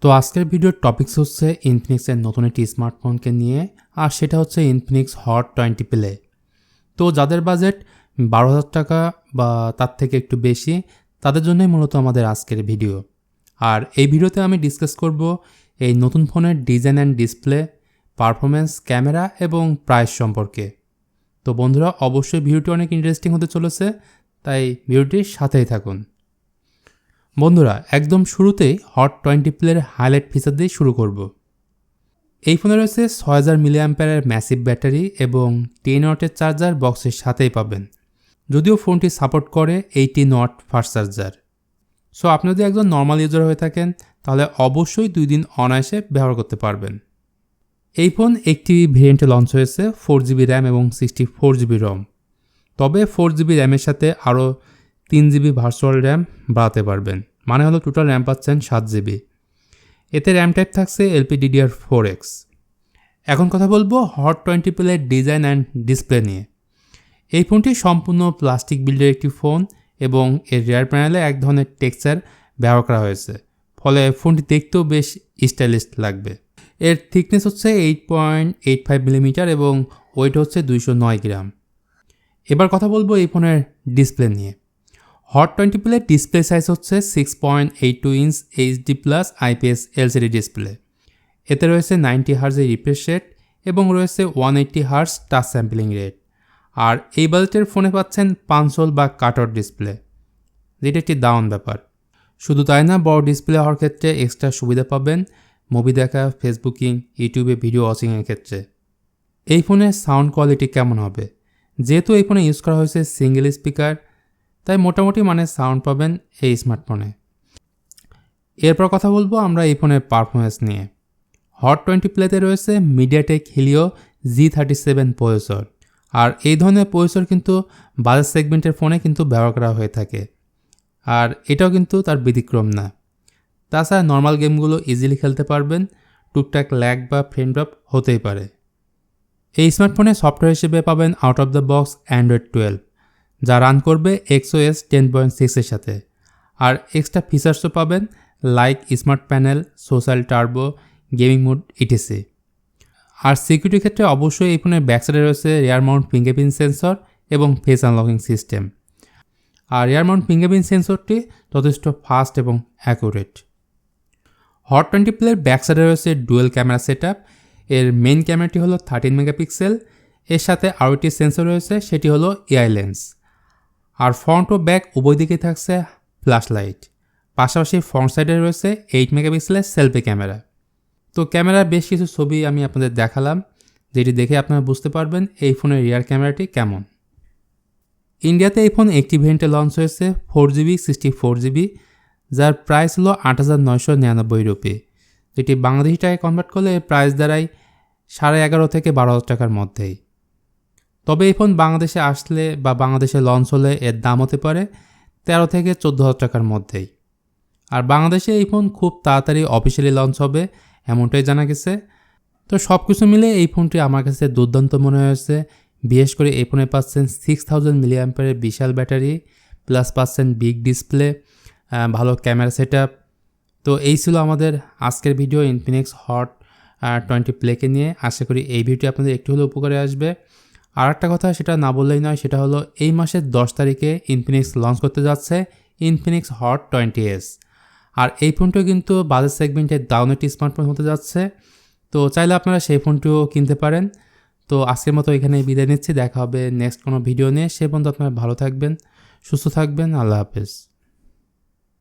তো আজকের ভিডিওর টপিকস হচ্ছে ইনফিনিক্সের নতুন একটি স্মার্টফোনকে নিয়ে, আর সেটা হচ্ছে ইনফিনিক্স হট 20 প্লে। তো যাদের বাজেট 12,000 টাকা বা তার থেকে একটু বেশি, তাদের জন্যই মূলত আমাদের আজকের ভিডিও। আর এই ভিডিওতে আমি ডিসকাস করব এই নতুন ফোনের design and display, performance, camera এবং প্রাইস সম্পর্কে। তো বন্ধুরা, অবশ্যই ভিডিওটি অনেক ইন্টারেস্টিং হতে চলেছে, তাই ভিডিওটির সাথেই থাকুন। বন্ধুরা, একদম শুরুতেই হট 20 প্লের হাইলাইট ফিচার দিয়ে শুরু করব। এই ফোনে রয়েছে 6000 মিলিঅ্যাম্পিয়ারের ম্যাসিভ ব্যাটারি এবং 10 ওয়াটের চার্জার বক্সের সাথেই পাবেন, যদিও ফোনটি সাপোর্ট করে 18 ওয়াট ফাস্ট চার্জার। সো আপনি যদি একজন নর্মাল ইউজার হয়ে থাকেন, তাহলে অবশ্যই 2 দিন অনায়াসে ব্যবহার করতে পারবেন। এই ফোন একটি ভেরিয়েন্টে লঞ্চ হয়েছে 4GB র্যাম এবং 64GB রম। তবে 4GB র্যামের সাথে আরও 3GB ভার্চুয়াল র্যাম বাড়াতে পারবেন, মানে হলো টোটাল র্যাম পাচ্ছেন 7GB। এতে র্যাম টাইপ থাকছে LPDDR4X। এখন কথা বলবো হট 20 প্লের ডিজাইন অ্যান্ড ডিসপ্লে নিয়ে। এই ফোনটি সম্পূর্ণ প্লাস্টিক বিল্ডের একটি ফোন এবং এর রিয়ার প্যানেলে এক ধরনের টেক্সচার ব্যবহার করা হয়েছে, ফলে ফোনটি দেখতেও বেশ স্টাইলিশ লাগবে। এর থিকনেস হচ্ছে 8.85 মিলিমিটার এবং ওয়েট হচ্ছে 209 গ্রাম। এবার কথা বলবো এই ফোনের ডিসপ্লে নিয়ে। হট 20 প্লের ডিসপ্লে সাইজ হচ্ছে 6.82 inch HD+ IPS LCD display. এতে রয়েছে 90 হার্জের রিফ্রেশ রেট এবং রয়েছে 180 হার্জ টাচ স্যাম্পলিং রেট। আর এই বাজেটের ফোনে পাচ্ছেন পাঞ্চল বা কাটআউট ডিসপ্লে, যেটা একটি দারুণ ব্যাপার। শুধু তাই না, বড় ডিসপ্লে হওয়ার ক্ষেত্রে এক্সট্রা সুবিধা পাবেন মুভি দেখা, ফেসবুকিং, ইউটিউবে ভিডিও ওয়াচিংয়ের ক্ষেত্রে। এই ফোনের সাউন্ড কোয়ালিটি কেমন হবে? যেহেতু এই ফোনে ইউজ করা হয়েছে সিঙ্গেল স্পিকার, তাই মোটামুটি মানে সাউন্ড পাবেন এই স্মার্টফোনে। এরপর কথা বলবো আমরা এই ফোনের পারফরমেন্স নিয়ে। হট 20 প্লেতে রয়েছে মিডিয়াটেক হিলিও G37 প্রসেসর। আর এই ধরনের প্রসেসর কিন্তু বাজেট সেগমেন্টের ফোনে কিন্তু ব্যবহার করা হয়ে থাকে, আর এটাও কিন্তু তার ব্যতিক্রম না। তাছাড়া নর্মাল গেমগুলো ইজিলি খেলতে পারবেন, টুকটাক ল্যাগ বা ফ্রেম ড্রপ হতেই পারে। এই স্মার্টফোনে সফটওয়্যার হিসেবে পাবেন out of the box Android 12, যা রান করবে XOS 10.6 এর সাথে। আর এক্সট্রা ফিচার্সও পাবেন like smart panel, social turbo, gaming mode etc। আর সিকিউরিটির ক্ষেত্রে অবশ্যই এই ফোনের ব্যাকসাইডে রয়েছে রিয়ার মাউন্ট ফিঙ্গারপ্রিন্ট সেন্সর এবং ফেস আনলকিং সিস্টেম। আর রিয়ার মাউন্ট ফিঙ্গারপ্রিন্ট সেন্সরটি যথেষ্ট ফাস্ট এবং অ্যাকুরেট। হট 20 প্লের ব্যাকসাইডে রয়েছে ডুয়েল ক্যামেরা সেটআপ। এর মেইন ক্যামেরাটি হলো 13 মেগাপিক্সেল, এর সাথে আরও একটি সেন্সর রয়েছে, সেটি হলো এআই লেন্স। আর ফ্রন্ট ও ব্যাক উভয় দিকেই থাকছে ফ্ল্যাশ লাইট। পাশাপাশি ফ্রন্ট সাইডে রয়েছে 8 মেগাপিক্সেলের সেলফি ক্যামেরা। তো ক্যামেরার বেশ কিছু ছবি আমি আপনাদের দেখালাম, যেটি দেখে আপনারা বুঝতে পারবেন এই ফোনের রিয়ার ক্যামেরাটি কেমন। ইন্ডিয়াতে এই ফোন একটি ভেরিয়েন্টে লঞ্চ হয়েছে 4GB 64GB, যার প্রাইস হলো 8,999 রুপি, যেটি বাংলাদেশি টাকায় কনভার্ট করলে এর প্রাইস দাঁড়ায় 11,500 থেকে 12,000 টাকার মধ্যেই। তবে এই ফোন বাংলাদেশে আসলে বা বাংলাদেশে লঞ্চ হলে এর দাম হতে পারে 13 থেকে 14,000 টাকার মধ্যেই। আর বাংলাদেশে এই ফোন খুব তাড়াতাড়ি অফিসিয়ালি লঞ্চ হবে এমনটাই জানা গেছে। তো সব কিছু মিলে এই ফোনটি আমার কাছে দুর্দান্ত মনে হয়েছে। বিশেষ করে এই ফোনে পাচ্ছেন 6000 মিলিঅ্যাম্পিয়ারের বিশাল ব্যাটারি, প্লাস পাচ্ছেন বিগ ডিসপ্লে, ভালো ক্যামেরা সেটআপ। তো এই ছিল আমাদের আজকের ভিডিও ইনফিনিক্স হট 20 প্লেকে নিয়ে। আশা করি এই ভিডিওটি আপনাদের একটু হলেও উপকারে আসবে। আর একটা কথা, সেটা না বললেই নয়, সেটা হলো এই মাসের 10 তারিখে ইনফিনিক্স লঞ্চ করতে যাচ্ছে ইনফিনিক্স হট 20s। আর এই ফোনটিও কিন্তু বাজেট সেগমেন্টের দারুণ একটি স্মার্টফোন হতে যাচ্ছে। তো চাইলে আপনারা সেই ফোনটিও কিনতে পারেন। তো আজকের মতো এখানে বিদায় নিচ্ছি, দেখা হবে নেক্সট কোনো ভিডিও নিয়ে। সে পর্যন্ত আপনারা ভালো থাকবেন, সুস্থ থাকবেন। আল্লাহ হাফেজ।